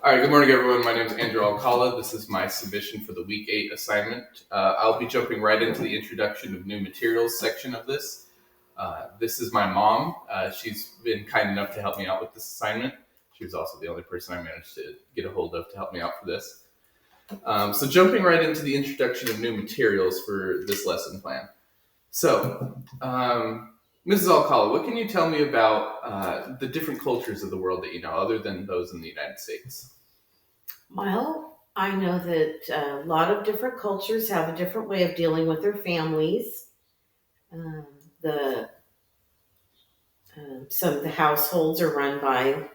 All right, good morning, everyone. My name is Andrew Alcala. This is my submission for the Week 8 assignment. I'll be jumping right into the introduction of new materials section of this. This is my mom. She's been kind enough to help me out with this assignment. She was also the only person I managed to get a hold of to help me out for this. So jumping right into the introduction of new materials for this lesson plan. So, Mrs. Alcala, what can you tell me about the different cultures of the world that you know, other than those in the United States? Well, I know that a lot of different cultures have a different way of dealing with their families. Um, the Some of the households are run by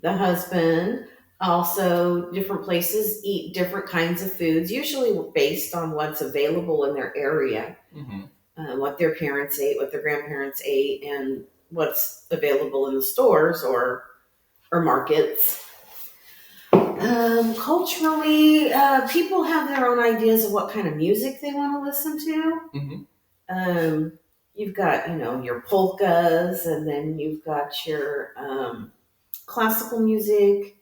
the husband. Also, different places eat different kinds of foods, usually based on what's available in their area, Mm-hmm. what their parents ate, what their grandparents ate, and what's available in the stores or markets. Culturally, people have their own ideas of what kind of music they want to listen to. You've got, your polkas, and then you've got your classical music.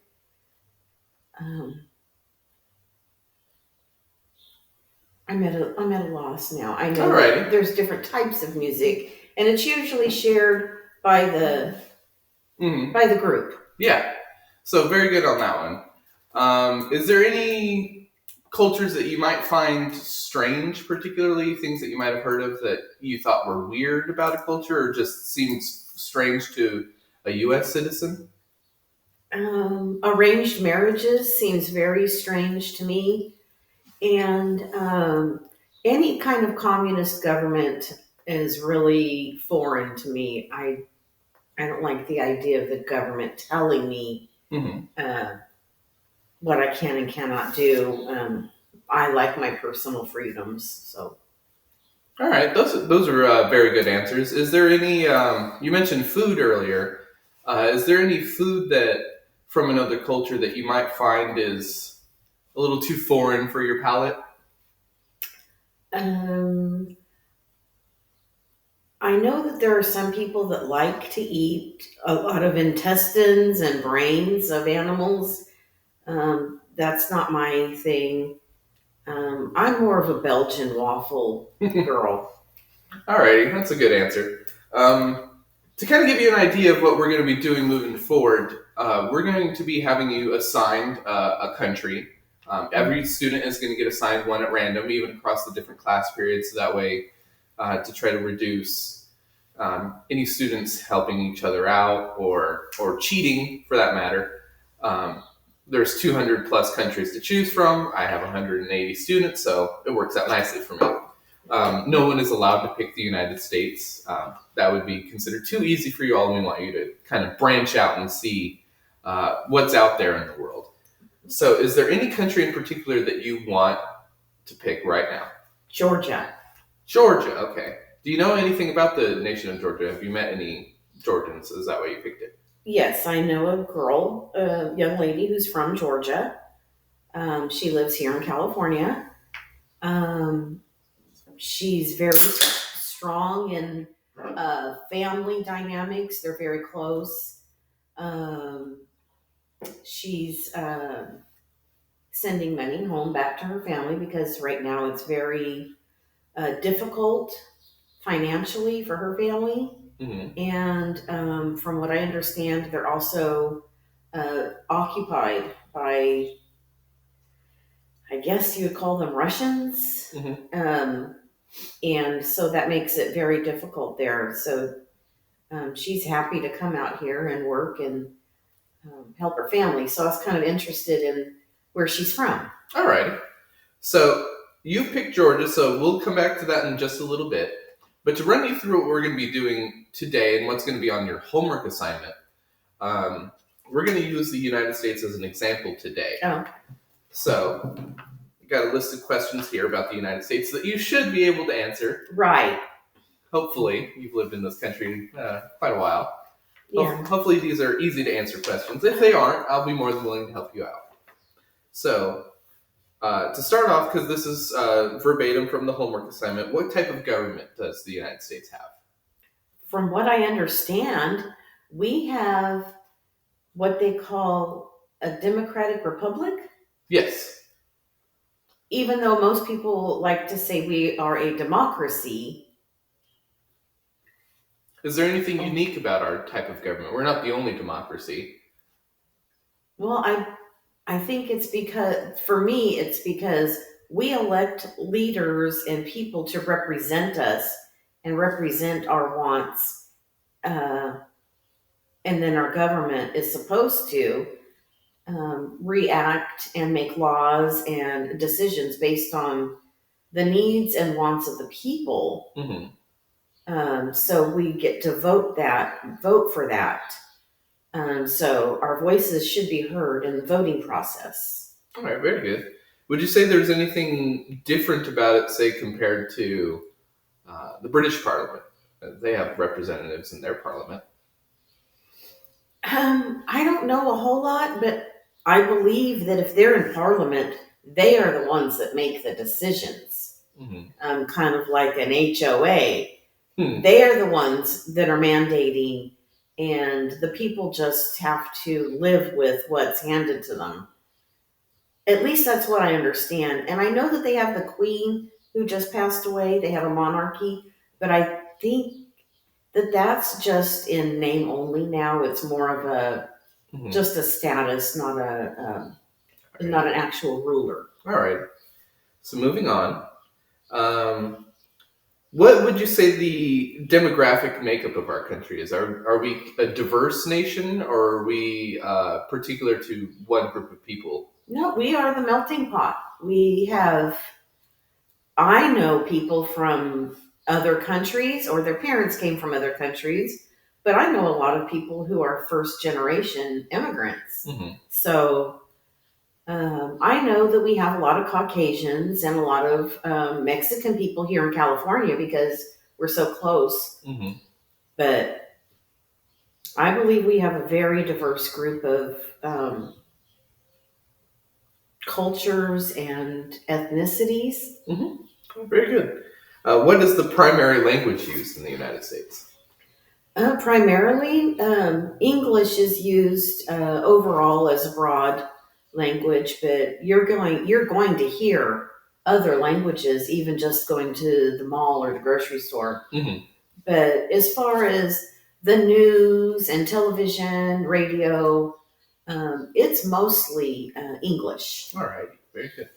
I'm at a loss now. I know that there's different types of music, and it's usually shared by the group. Yeah. So very good on that one. Is there any cultures that you might find strange, particularly things that you might have heard of that you thought were weird about a culture, or just seems strange to a U.S. citizen? Arranged marriages seems very strange to me, and any kind of communist government is really foreign to me. I don't like the idea of the government telling me what I can and cannot do. I like my personal freedoms. So, all right, those are very good answers. Is there any? You mentioned food earlier. Is there any food that from another culture that you might find is a little too foreign for your palate? I know that there are some people that like to eat a lot of intestines and brains of animals. That's not my thing. I'm more of a Belgian waffle girl. Alrighty, that's a good answer. To kind of give you an idea of what we're going to be doing moving forward, we're going to be having you assigned a country. Every student is going to get assigned one at random, even across the different class periods, so that way to try to reduce any students helping each other out or cheating, for that matter. There's 200 plus countries to choose from. I have 180 students, so it works out nicely for me. No one is allowed to pick the United States. That would be considered too easy for you all. We want you to kind of branch out and see what's out there in the world. So is there any country in particular that you want to pick right now? Georgia. Georgia, okay. Do you know anything about the nation of Georgia? Have you met any Georgians? Is that why you picked it? Yes, I know a young lady who's from Georgia. She lives here in California. She's very strong in family dynamics. They're very close. She's sending money home back to her family because right now it's very difficult financially for her family. Mm-hmm. And from what I understand, they're also occupied by, I guess you would call them Russians. Mm-hmm. And so that makes it very difficult there. So she's happy to come out here and work and help her family. So I was kind of interested in where she's from. All right. So you picked Georgia, so we'll come back to that in just a little bit. But to run you through what we're going to be doing today and what's going to be on your homework assignment, we're going to use the United States as an example today. Oh. So we've got a list of questions here about the United States that you should be able to answer. Right. Hopefully, you've lived in this country quite a while. Yeah. Hopefully these are easy to answer questions. If they aren't, I'll be more than willing to help you out. So, to start off, because this is verbatim from the homework assignment, what type of government does the United States have? From what I understand, we have what they call a democratic republic? Yes. Even though most people like to say we are a democracy. Is there anything unique about our type of government? We're not the only democracy. Well, I think it's because, for me, it's because we elect leaders and people to represent us and represent our wants. And then our government is supposed to react and make laws and decisions based on the needs and wants of the people. So we get to vote for that. So our voices should be heard in the voting process. All right, very good. Would you say there's anything different about it, say, compared to the British Parliament? They have representatives in their parliament. I don't know a whole lot, but I believe that if they're in parliament, they are the ones that make the decisions. Kind of like an HOA. They are the ones that are mandating, and the people just have to live with what's handed to them. At least that's what I understand. And I know that they have the queen who just passed away. They have a monarchy, but I think that that's just in name only now. It's more of a just a status, not an actual ruler. All right. So moving on. What would you say the demographic makeup of our country is? Are we a diverse nation, or are we particular to one group of people? No, we are the melting pot. I know people from other countries, or their parents came from other countries, but I know a lot of people who are first generation immigrants. So I know that we have a lot of Caucasians and a lot of Mexican people here in California because we're so close. But I believe we have a very diverse group of cultures and ethnicities. Very good. What is the primary language used in the United States? Primarily, English is used overall as a broad language, but you're going to hear other languages, even just going to the mall or the grocery store. But as far as the news and television, radio, it's mostly English. All right, very good.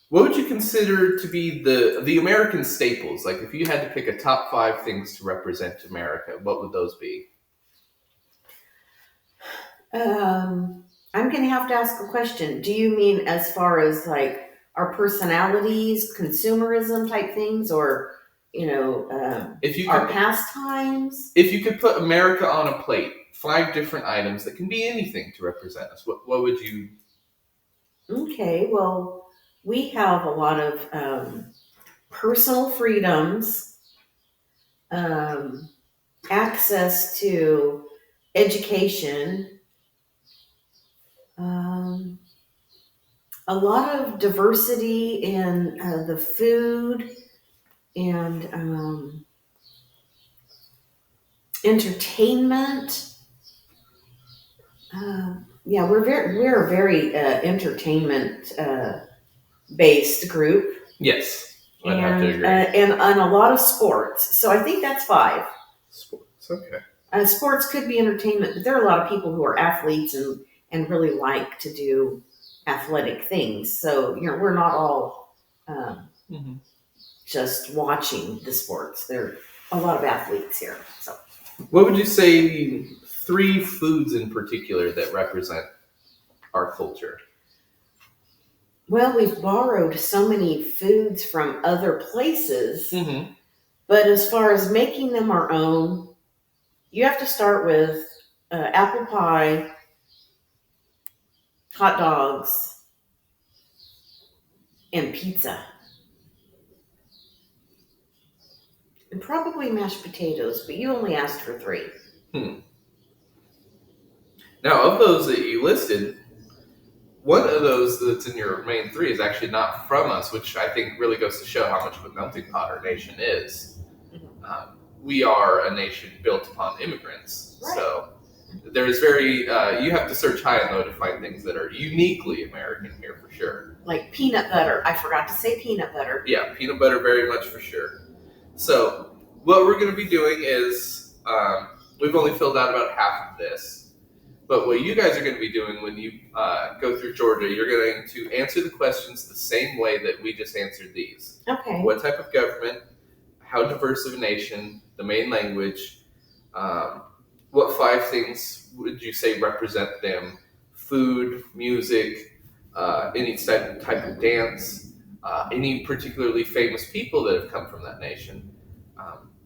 What would you consider to be the American staples? Like, if you had to pick a top 5 things to represent America, what would those be? I'm going to have to ask a question. Do you mean as far as like our personalities, consumerism type things, or our pastimes? If you could put America on a plate, 5 different items that can be anything to represent us, what would you? Okay, well, we have a lot of personal freedoms, access to education, a lot of diversity in the food and entertainment. We're a very entertainment based group. Yes, I'd have to agree. And a lot of sports. So I think that's 5. Sports, okay. Sports could be entertainment, but there are a lot of people who are athletes and really like to do athletic things. So we're not all just watching the sports. There are a lot of athletes here. So, what would you say 3 foods in particular that represent our culture? Well, we've borrowed so many foods from other places, but as far as making them our own, you have to start with apple pie, hot dogs, and pizza. And probably mashed potatoes, but you only asked for 3. Now, of those that you listed, one of those that's in your main 3 is actually not from us, which I think really goes to show how much of a melting pot our nation is. We are a nation built upon immigrants. Right. So There's very you have to search high and low to find things that are uniquely American here for sure. Like peanut butter. I forgot to say peanut butter. Yeah, peanut butter very much for sure. So what we're going to be doing is we've only filled out about half of this, but what you guys are going to be doing when you go through Georgia, you're going to answer the questions the same way that we just answered these. Okay. What type of government? How diverse of a nation? The main language? What 5 things would you say represent them? Food, music, any type of dance, any particularly famous people that have come from that nation,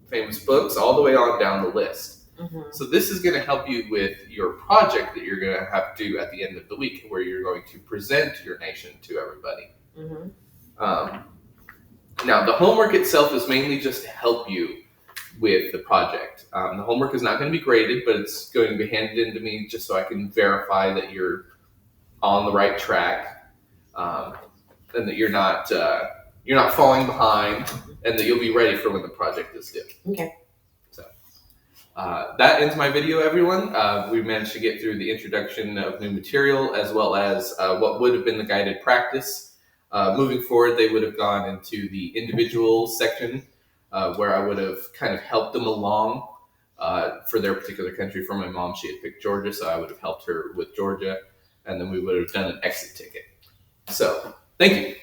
famous books, all the way on down the list. Mm-hmm. So this is going to help you with your project that you're going to have to do at the end of the week, where you're going to present your nation to everybody. Mm-hmm. Now, the homework itself is mainly just to help you with the project. The homework is not going to be graded, but it's going to be handed in to me just so I can verify that you're on the right track, and that you're not falling behind, and that you'll be ready for when the project is due. Okay. So that ends my video, everyone. We managed to get through the introduction of new material as well as what would have been the guided practice. Moving forward, they would have gone into the individual section where I would have kind of helped them along for their particular country. For my mom, she had picked Georgia, so I would have helped her with Georgia, and then we would have done an exit ticket. So, thank you.